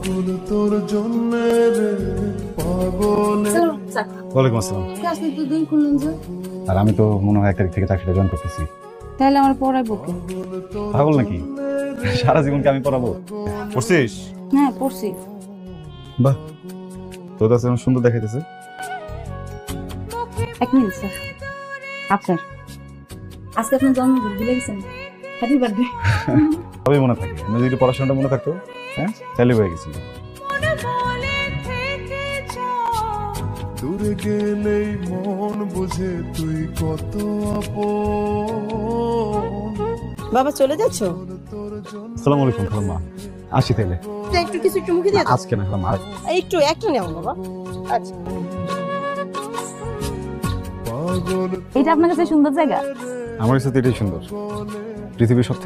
পাগল তোর জন্য রে পাগল। ওয়ালাইকুম আসসালাম। আপনি তো দিন খুললেন যে, আর আমি তো মনে হয় 1 তারিখ থেকে চাকরিটা জয়েন করতেছি। তাহলে আমার পড়াইবো কে? পাগল নাকি? সারা জীবনকে আমি পড়াবো? পড়ছিস? হ্যাঁ পড়ছি। বাহ, তোর কাছে অনেক সুন্দর দেখাইতেছে। 1 মিনিট স্যার। আচ্ছা, আজকে আপনার জন্মদিন ভুলে গেছেন, হ্যাপি বার্থডে। সবই মনে থাকে, আমি যদি পড়াশোনাটা মনে থাকতো, হ্যাঁ চাইলে হয়ে গেছিল। দূরে গেলেই মন বুঝে তুই কত আপন। বাবা চলে যাচ্ছো? আসসালামু আলাইকুম খালাম্মা, আসি তাইলে। একটু কিছু একটু মুখে দিয়ে দাও। আজকে না খালাম্মা, একটু একটা নাও বাবা। আচ্ছা পাগল এটা আপনার কাছে সুন্দর জায়গা? আমার কাছে তো এটাই সুন্দর, পৃথিবীর সব